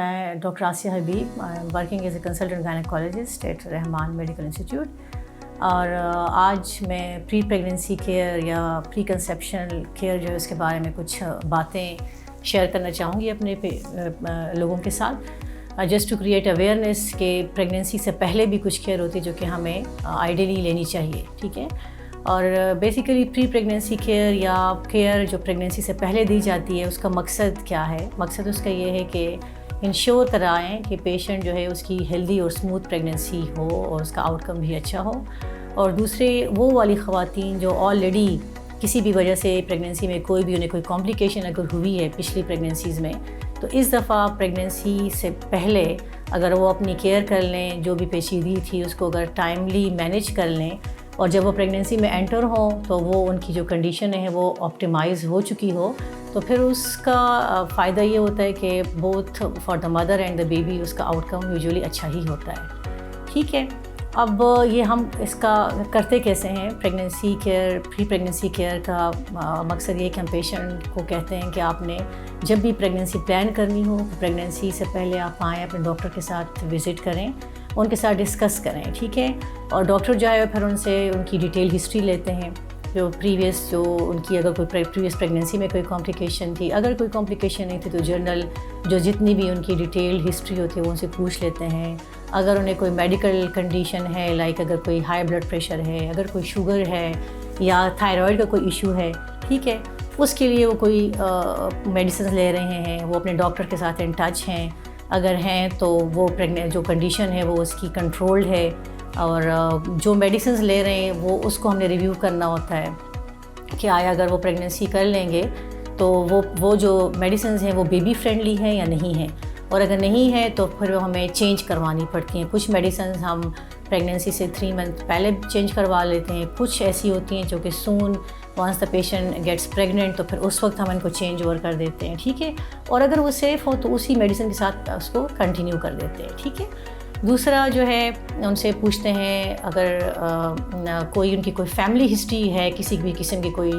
मैं doctor Asiya Habib, I am working as a consultant gynaecologist at Rahman medical institute. और आज मैं प्री प्रेगनेंसी केयर या प्री कंसेप्शनल केयर जो है उसके बारे में कुछ बातें शेयर करना चाहूँगी अपने लोगों के साथ, जस्ट टू क्रिएट अवेयरनेस कि प्रेगनेंसी से पहले भी कुछ केयर होती है जो कि हमें आइडियली लेनी चाहिए। ठीक है। और बेसिकली प्री प्रेगनेंसी केयर या केयर जो प्रेगनेंसी से पहले दी जाती है उसका मकसद क्या है? मकसद उसका ये है कि इंश्योर कराएं कि पेशेंट जो है उसकी हेल्दी और स्मूथ प्रेगनेंसी हो और उसका आउटकम भी अच्छा हो। और दूसरे वो वाली ख़वातीन जो ऑलरेडी किसी भी वजह से प्रेगनेंसी में कोई भी उन्हें कोई कॉम्प्लिकेशन अगर हुई है पिछली प्रेगनेंसीज़ में, तो इस दफ़ा प्रेगनेंसी से पहले अगर वो अपनी केयर कर लें, जो भी पेचीदगी थी उसको अगर टाइमली मैनेज कर लें और जब वो प्रेगनेंसी में एंटर हो तो वो उनकी जो कंडीशन है वो ऑप्टिमाइज़ हो चुकी हो, तो फिर उसका फ़ायदा ये होता है कि both for the mother and the baby उसका आउटकम यूजुअली अच्छा ही होता है। ठीक है। अब ये हम इसका करते कैसे हैं? Pregnancy care, pre pregnancy care का मकसद ये है कि हम पेशेंट को कहते हैं कि आपने जब भी प्रेगनेंसी प्लान करनी हो तो प्रेगनेंसी से पहले आप आएँ, अपने डॉक्टर के साथ विज़िट करें, उनके साथ डिस्कस करें। ठीक है। और डॉक्टर जो है फिर उनसे उनकी डिटेल हिस्ट्री लेते हैं, जो उनकी अगर कोई प्रीवियस प्रेगनेंसी में कोई कॉम्प्लिकेशन थी, अगर कोई कॉम्प्लिकेशन नहीं थी तो जनरल जो जितनी भी उनकी डिटेल हिस्ट्री होती है वो उनसे पूछ लेते हैं। अगर उन्हें कोई मेडिकल कंडीशन है, लाइक अगर कोई हाई ब्लड प्रेशर है, अगर कोई शुगर है या थायराइड का कोई इशू है, ठीक है, उसके लिए वो कोई मेडिसिन ले रहे हैं, वो अपने डॉक्टर के साथ इन टच हैं, अगर हैं तो वो जो कंडीशन है वो उसकी कंट्रोल्ड है, और जो मेडिसिन ले रहे हैं वो उसको हमने रिव्यू करना होता है कि आया अगर वो प्रेगनेंसी कर लेंगे तो वो जो मेडिसिन हैं वो बेबी फ्रेंडली हैं या नहीं हैं, और अगर नहीं है तो फिर वो हमें चेंज करवानी पड़ती हैं। कुछ मेडिसिन हम प्रेगनेंसी से 3 मंथ पहले चेंज करवा लेते हैं, कुछ ऐसी होती हैं जो कि soon once the patient gets pregnant तो फिर उस वक्त हम इनको चेंज ओवर कर देते हैं। ठीक है। और अगर वो सेफ़ हो तो उसी मेडिसिन के साथ उसको कंटिन्यू कर देते हैं। ठीक है। दूसरा जो है उनसे पूछते हैं अगर कोई उनकी कोई फैमिली हिस्ट्री है किसी भी किस्म की कोई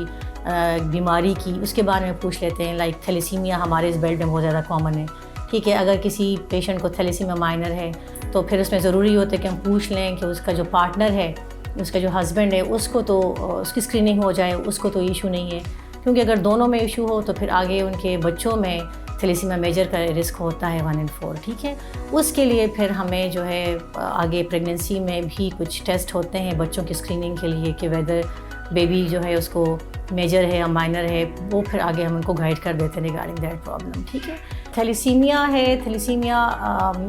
बीमारी की, उसके बारे में पूछ लेते हैं। लाइक थैलेसीमिया हमारे इस बेल्ट में बहुत ज़्यादा कॉमन है। ठीक है। अगर किसी पेशेंट को थैलेसीमिया माइनर है तो फिर उसमें ज़रूरी होता है कि हम पूछ लें कि उसका जो पार्टनर है, उसका जो हस्बैंड है, उसको तो उसकी स्क्रीनिंग हो जाए, उसको तो इशू नहीं है, क्योंकि अगर दोनों में इशू हो तो फिर आगे उनके बच्चों में थैलेसीमिया मेजर का रिस्क होता है 1 in 4। ठीक है। उसके लिए फिर हमें जो है आगे प्रेगनेंसी में भी कुछ टेस्ट होते हैं बच्चों की स्क्रीनिंग के लिए कि वेदर बेबी जो है उसको मेजर है या माइनर है, वो फिर आगे हम उनको गाइड कर देते हैं रिगार्डिंग दैट प्रॉब्लम। ठीक है। थैलेसीमिया है, थैलेसीमिया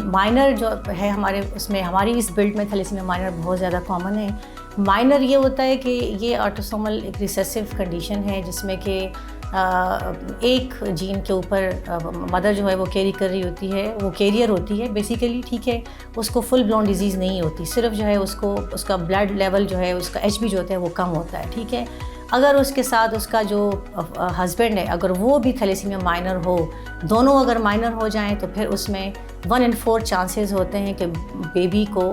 माइनर जो है हमारे उसमें, हमारी इस बिल्ड में थैलेसीमिया माइनर बहुत ज़्यादा कॉमन है। माइनर ये होता है कि ये ऑटोसोमल एक रिसेसिव कंडीशन है जिसमें कि एक जीन के ऊपर मदर जो है वो कैरी कर रही होती है, वो कैरियर होती है बेसिकली। ठीक है। उसको फुल ब्लोन डिजीज़ नहीं होती, सिर्फ जो है उसको उसका ब्लड लेवल जो है उसका HB जो होता है वो कम होता है। ठीक है। अगर उसके साथ उसका जो हस्बैंड है अगर वो भी थैलेसीमिया माइनर हो, दोनों अगर माइनर हो जाएं तो फिर उसमें 1 in 4 चांसेस होते हैं कि बेबी को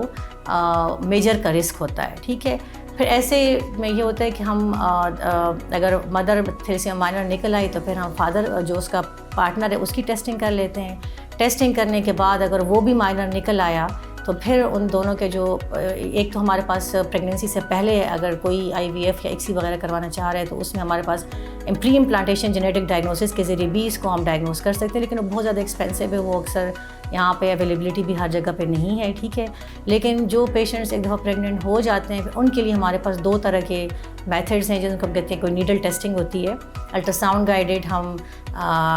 मेजर का रिस्क होता है। ठीक है। फिर ऐसे में ये होता है कि हम अगर मदर थैलेसीमिया माइनर निकल आई तो फिर हम फादर जो उसका पार्टनर है उसकी टेस्टिंग कर लेते हैं। टेस्टिंग करने के बाद अगर वो भी माइनर निकल आया तो फिर उन दोनों के जो एक तो हमारे पास प्रेगनेंसी से पहले अगर कोई IVF या ICSI वगैरह करवाना चाह रहे हैं तो उसमें हमारे पास प्री इम्प्लांटेशन जेनेटिक डायग्नोसिस के ज़रिए भी इसको हम डायग्नोस कर सकते हैं, लेकिन वो बहुत ज़्यादा एक्सपेंसिव है, वो अक्सर यहाँ पे अवेलेबिलिटी भी हर जगह पे नहीं है। ठीक है। लेकिन जो पेशेंट्स एक दफ़ा प्रेग्नेंट हो जाते हैं उनके लिए हमारे पास 2 तरह के मेथड्स हैं जिनको हम कहते हैं। कोई नीडल टेस्टिंग होती है, अल्ट्रासाउंड गाइडेड, हम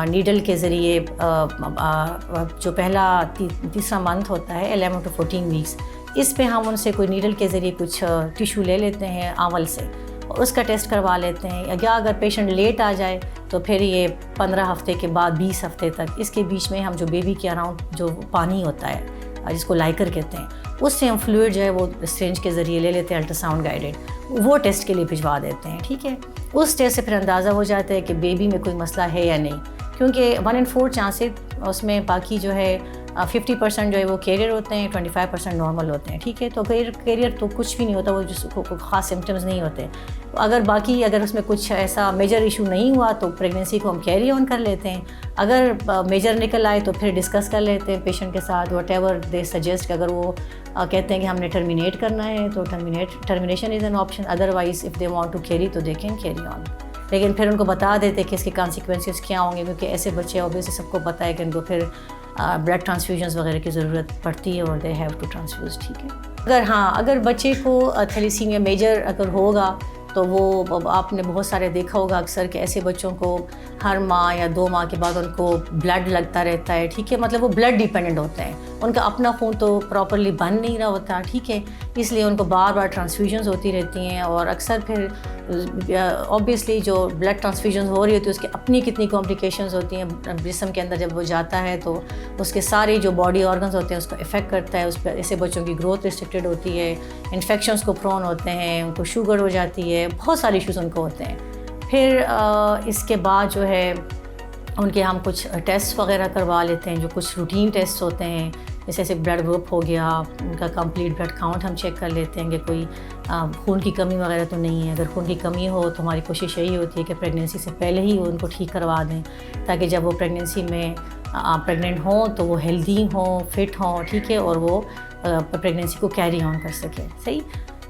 नीडल के ज़रिए जो पहला तीसरा मंथ होता है 11 to 14 वीक्स, इस पे हम उनसे कोई नीडल के ज़रिए कुछ टिश्यू ले लेते हैं आंवल से और उसका टेस्ट करवा लेते हैं। या अगर पेशेंट लेट आ जाए तो फिर ये 15 हफ्ते के बाद 20 हफ्ते तक, इसके बीच में हम जो बेबी के अराउंड जो पानी होता है जिसको लाइकर कहते हैं, उससे हम फ्लूइड जो है वो सिरिंज के ज़रिए ले लेते हैं अल्ट्रासाउंड गाइडेड, वो टेस्ट के लिए भिजवा देते हैं। ठीक है। उस टेस्ट से फिर अंदाज़ा हो जाता है कि बेबी में कोई मसला है या नहीं, क्योंकि 1 in 4 चांसेस उसमें बाकी जो है 50% जो है वो कैरियर होते हैं, 25% नॉर्मल होते हैं, ठीक है। तो कैरियर तो कुछ भी नहीं होता, वो जिसको ख़ास सिम्टम्स नहीं होते। अगर उसमें कुछ ऐसा मेजर इशू नहीं हुआ तो प्रेगनेंसी को हम कैरी ऑन कर लेते हैं। अगर मेजर निकल आए तो फिर डिस्कस कर लेते हैं पेशेंट के साथ, व्हाटएवर दे सजेस्ट। अगर वो कहते हैं कि हमने टर्मिनेट करना है तो termination is an option, otherwise if they want to carry तो दे कैन कैरी ऑन। लेकिन फिर उनको बता देते हैं कि इसके कॉन्सिक्वेंसेस क्या होंगे, क्योंकि ऐसे बच्चे ऑब्वियसली सबको पता है कि उनको फिर ब्लड ट्रांसफ्यूजन्स वगैरह की ज़रूरत पड़ती है और दे हैव टू ट्रांसफ्यूज़, ठीक है। अगर बच्चे को थैलेसीमिया मेजर अगर होगा तो वो आपने बहुत सारे देखा होगा अक्सर कि ऐसे बच्चों को हर माह या 2 माह के बाद उनको ब्लड लगता रहता है, ठीक है। मतलब वो ब्लड डिपेंडेंट होते हैं, उनका अपना खून तो प्रॉपर्ली बन नहीं रहा होता, ठीक है। इसलिए उनको बार बार ट्रांसफ्यूजन्स होती रहती हैं और अक्सर फिर ऑब्वियसली जो ब्लड ट्रांसफ्यूजन्स हो रही होती है उसकी अपनी कितनी कॉम्प्लिकेशंस होती हैं जिस्म के अंदर। जब वो जाता है तो उसके सारे जो बॉडी ऑर्गन्स होते हैं उसको इफ़ेक्ट करता है। उस पर ऐसे बच्चों की ग्रोथ रिस्ट्रिक्टेड होती है, इन्फेक्शंस को प्रोन होते हैं, उनको शुगर हो जाती है, बहुत सारे इश्यूज़ उनको होते हैं। फिर इसके बाद जो है उनके हम कुछ टेस्ट वगैरह करवा लेते हैं, जो कुछ रूटीन टेस्ट होते हैं, जैसे ब्लड ग्रुप हो गया, उनका कंप्लीट ब्लड काउंट हम चेक कर लेते हैं कि कोई खून की कमी वगैरह तो नहीं है। अगर खून की कमी हो तो हमारी कोशिश यही होती है कि प्रेगनेंसी से पहले ही उनको ठीक करवा दें, ताकि जब वो प्रेगनेंसी में प्रेग्नेंट हों तो वो हेल्दी हों, फिट हों, ठीक है, और वो प्रेगनेंसी को कैरी ऑन कर सकें, सही।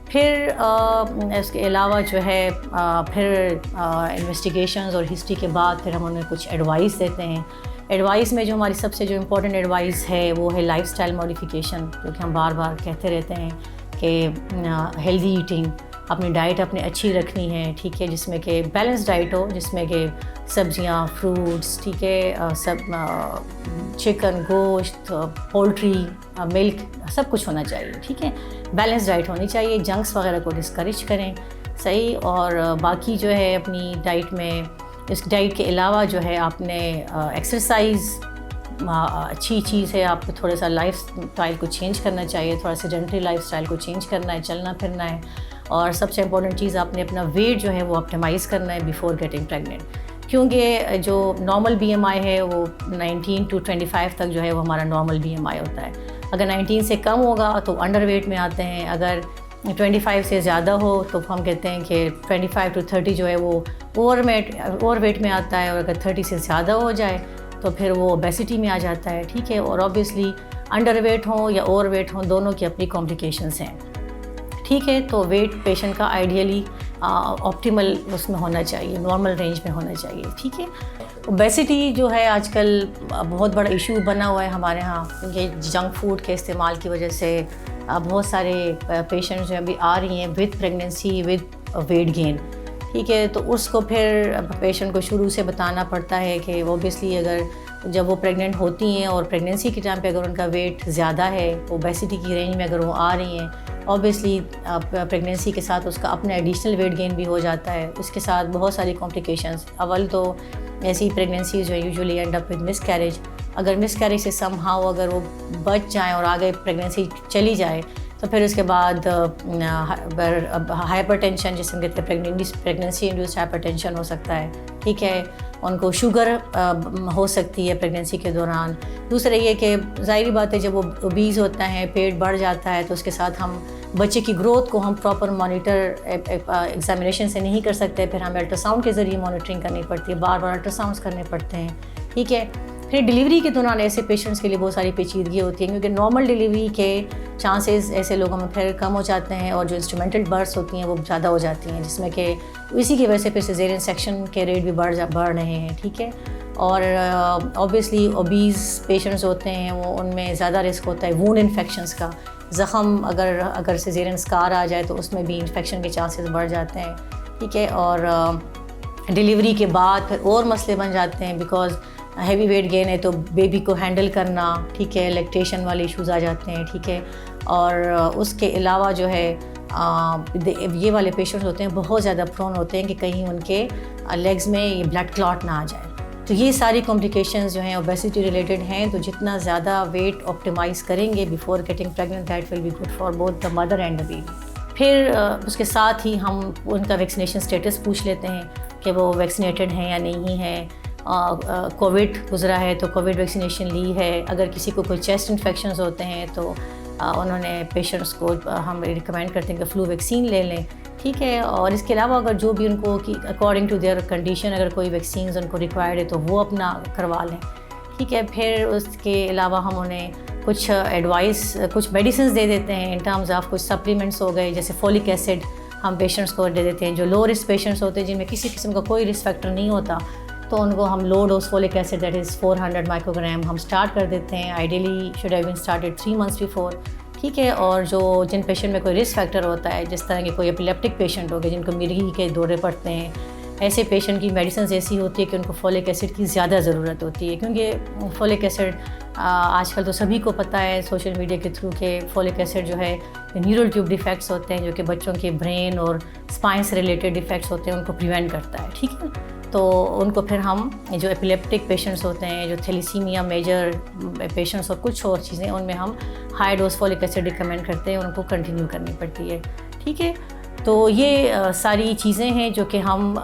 फिर इसके अलावा जो है फिर इन्वेस्टिगेशंस और हिस्ट्री के बाद फिर हम उन्हें कुछ एडवाइस देते हैं। एडवाइस में जो हमारी सबसे जो इम्पोर्टेंट एडवाइस है वो है लाइफस्टाइल मॉडिफिकेशन, क्योंकि हम बार बार कहते रहते हैं कि हेल्दी ईटिंग, अपनी डाइट अपनी अच्छी रखनी है, ठीक है, जिसमें कि बैलेंस डाइट हो, जिसमें कि सब्जियां, फ्रूट्स, ठीक है, सब चिकन, गोश्त, पोल्ट्री, मिल्क, सब कुछ होना चाहिए, ठीक है। बैलेंस डाइट होनी चाहिए, जंक्स वगैरह को डिस्करेज करें, सही। और बाकी जो है अपनी डाइट में, इस डाइट के अलावा जो है आपने एक्सरसाइज अच्छी चीज़ है, आपको थोड़ा सा लाइफ स्टाइल को चेंज करना चाहिए, थोड़ा सेडेंटरी लाइफ स्टाइल को चेंज करना है, चलना फिरना है। और सबसे इम्पोर्टेंट चीज़ आपने अपना वेट जो है वो ऑप्टिमाइज़ करना है बिफ़ोर गेटिंग प्रेग्नेंट, क्योंकि जो नॉर्मल BMI है वो 19 to 25 तक जो है वो हमारा नॉर्मल BMI होता है। अगर 19 से कम होगा तो अंडर वेट में आते हैं, अगर 25 से ज़्यादा हो तो हम कहते हैं कि 25 to 30 जो है वो ओवर वेट में आता है, और अगर 30 से ज़्यादा हो जाए तो फिर वो ओबेसिटी में आ जाता है, ठीक है। और ऑब्वियसली अंडर वेट हो या ओवर वेट हो, दोनों की अपनी कॉम्प्लिकेशंस हैं, ठीक है। तो वेट पेशेंट का आइडियली ऑप्टिमल उसमें होना चाहिए, नॉर्मल रेंज में होना चाहिए, ठीक है। ओबेसिटी जो है आजकल बहुत बड़ा इशू बना हुआ है हमारे यहाँ, क्योंकि जंक फूड के इस्तेमाल की वजह से बहुत सारे पेशेंट्स जो अभी आ रही हैं with pregnancy with weight gain, ठीक है। तो उसको फिर पेशेंट को शुरू से बताना पड़ता है कि ऑब्वियसली अगर जब वो प्रेग्नेंट होती हैं और प्रेगनेंसी के टाइम पे अगर उनका वेट ज़्यादा है, ओबेसिटी की रेंज में अगर वो आ रही हैं, ऑब्वियसली प्रेगनेंसी के साथ उसका अपना एडिशनल वेट गेन भी हो जाता है। उसके साथ बहुत सारी कॉम्प्लिकेशंस, अव्वल तो ऐसी प्रेगनेंसी जो usually and up with miscarriage. अगर मिसकैरेज से समहाउ अगर वो बच जाएँ और आगे प्रेगनेंसी चली जाए तो फिर उसके बाद हाइपरटेंशन, जिसे हम कहते हैं प्रेगनेंसी इंड्यूस्ड हाइपरटेंशन हो सकता है, ठीक है। उनको शुगर हो सकती है प्रेगनेंसी के दौरान। दूसरा ये कि ज़ाहिर बात है जब वो ओबीज़ होता है, पेट बढ़ जाता है, तो उसके साथ हम बच्चे की ग्रोथ को हम प्रॉपर मॉनिटर एग्जामिनेशन से नहीं कर सकते, फिर हमें अल्ट्रासाउंड के ज़रिए मॉनिटरिंग करनी पड़ती है, बार बार अल्ट्रासाउंड्स करने पड़ते हैं, ठीक है। फिर डिलीवरी के दौरान ऐसे पेशेंट्स के लिए बहुत सारी पेचीदगी होती है, क्योंकि नॉर्मल डिलीवरी के चांसेस ऐसे लोगों में फिर कम हो जाते हैं और जो इंस्ट्रूमेंटल बर्थ्स होती हैं वो ज़्यादा हो जाती हैं, जिसमें कि इसी की वजह से फिर सिज़ेरियन सेक्शन के रेट भी बढ़ रहे हैं, ठीक है। और ऑब्वियसली ओबीज़ पेशेंट्स होते हैं वो उनमें ज़्यादा रिस्क होता है वूंड इन्फेक्शंस का। ज़ख़म अगर सिज़ेरियन स्कार आ जाए तो उसमें भी इन्फेक्शन के चांसेस बढ़ जाते हैं, ठीक है। और डिलीवरी के बाद फिर और मसले बन जाते हैं, बिकॉज़ हैवी वेट गेन है तो बेबी को हैंडल करना, ठीक है, लैक्टेशन वाले इश्यूज़ आ जाते हैं, ठीक है। और उसके अलावा जो है ये वाले पेशेंट्स होते हैं बहुत ज़्यादा प्रोन होते हैं कि कहीं उनके लेग्स में ये ब्लड क्लॉट ना आ जाए। तो ये सारी कॉम्प्लिकेशंस जो हैं ओबेसिटी रिलेटेड हैं, तो जितना ज़्यादा वेट ऑप्टिमाइज़ करेंगे before getting pregnant, that will be good for both the mother and the baby. फिर उसके साथ ही हम उनका वैक्सीनेशन स्टेटस पूछ लेते हैं कि वो वैक्सीनेटेड हैं या नहीं है। कोविड गुजरा है तो कोविड वैक्सीनेशन ली है। अगर किसी को कोई चेस्ट इन्फेक्शंस होते हैं तो उन्होंने पेशेंट्स को हम रिकमेंड करते हैं कि फ्लू वैक्सीन ले लें, ठीक है। और इसके अलावा अगर जो भी उनको कि अकॉर्डिंग टू देयर कंडीशन अगर कोई वैक्सीन उनको रिक्वायर्ड है तो वो अपना करवा लें, ठीक है। फिर उसके अलावा हम उन्हें कुछ एडवाइस, कुछ मेडिसिन दे देते हैं इन टर्म्स ऑफ कुछ सप्लीमेंट्स हो गए, जैसे फोलिक एसिड हम पेशेंट्स को दे देते हैं। जो लो रिस्क पेशेंट्स होते हैं जिनमें किसी किस्म का कोई रिस्क फैक्टर नहीं होता तो उनको हम low dose folic acid that is 400 microgram हम स्टार्ट कर देते हैं। Ideally should have been started 3 months before, ठीक है। और जो जिन पेशेंट में कोई रिस्क फैक्टर होता है, जिस तरह के कोई एपिलेप्टिक पेशेंट हो गए जिनको मिर्गी के दौरे पड़ते हैं, ऐसे पेशेंट की मेडिसिन ऐसी होती है कि उनको फोलिक एसिड की ज़्यादा ज़रूरत होती है, क्योंकि फोलिक एसिड आजकल तो सभी को पता है सोशल मीडिया के थ्रू के फोलिक एसिड जो है न्यूरल ट्यूब डिफेक्ट्स होते हैं जो कि बच्चों के ब्रेन और स्पाइन से रिलेटेड डिफेक्ट्स होते हैं उनको प्रिवेंट करता है, ठीक है। तो उनको फिर हम जो एपिलेप्टिक पेशेंट्स होते हैं, जो थैलेसीमिया मेजर पेशेंट्स और कुछ और चीज़ें, उनमें हम high dose folic acid recommend करते हैं, उनको कंटिन्यू करनी पड़ती है, ठीक है। तो ये सारी चीज़ें हैं जो कि हम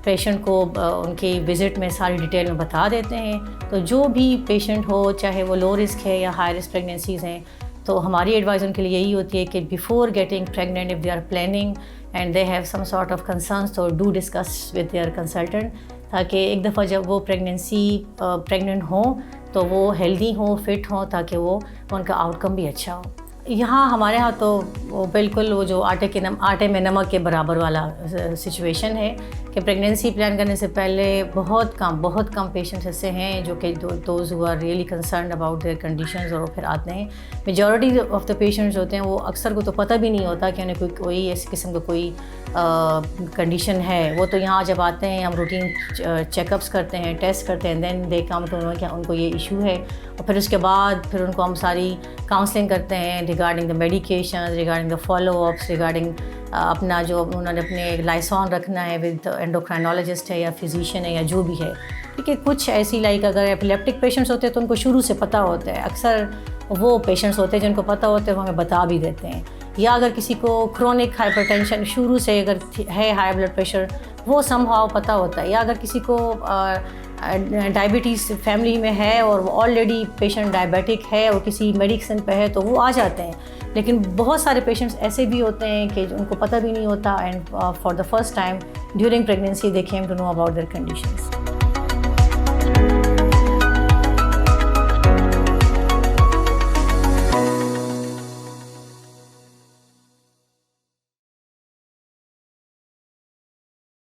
पेशेंट को उनके विज़िट में सारी डिटेल में बता देते हैं। तो जो भी पेशेंट हो, चाहे वो लो रिस्क है या हाई रिस्क प्रेगनेंसीज़ हैं, तो हमारी एडवाइस उनके लिए यही होती है कि before getting pregnant if they are planning and they have some sort of concerns तो do discuss with their consultant, ताकि एक दफ़ा जब वो प्रेग्नेंट हों तो वो हेल्दी हों, फिट हों, ताकि वो उनका आउटकम भी अच्छा हो। यहाँ हमारे यहाँ तो वो बिल्कुल वो जो आटे में नमक के बराबर वाला सिचुएशन है कि प्रेगनेंसी प्लान करने से पहले बहुत कम पेशेंट्स ऐसे हैं जो कि those who are really concerned about their conditions और वो फिर आते हैं। मेजॉरिटी ऑफ द पेशेंट्स होते हैं वो अक्सर को तो पता भी नहीं होता कि उन्हें कोई ऐसी किस्म का कोई कंडीशन है। वो तो यहाँ जब आते हैं हम रूटीन चेकअप्स करते हैं, टेस्ट करते हैं, then they come to know क्या उनको ये इशू है, और फिर उसके बाद फिर उनको हम सारी काउंसलिंग करते हैं regarding the medication, regarding the follow-ups, regarding अपना जो उन्होंने अपने लाइसॉन रखना है विद एंडोक्राइनोलॉजिस्ट है या फिजिशियन है या जो भी है, ठीक है। कुछ ऐसी लाइक अगर एपिलेप्टिक पेशेंट्स होते हैं तो उनको शुरू से पता होता है, अक्सर वो पेशेंट्स होते हैं जिनको पता होता है वो हमें बता भी देते हैं। या अगर किसी को क्रोनिक हाइपरटेंशन शुरू से अगर है, हाई ब्लड प्रेशर, वो समहाउ पता होता है। या अगर किसी को डायबिटीज़ फैमिली में है और वो ऑलरेडी पेशेंट डायबिटिक है और किसी मेडिसिन पे है तो वो आ जाते हैं। लेकिन बहुत सारे पेशेंट्स ऐसे भी होते हैं कि उनको पता भी नहीं होता and for the first time during pregnancy they came to know about their conditions.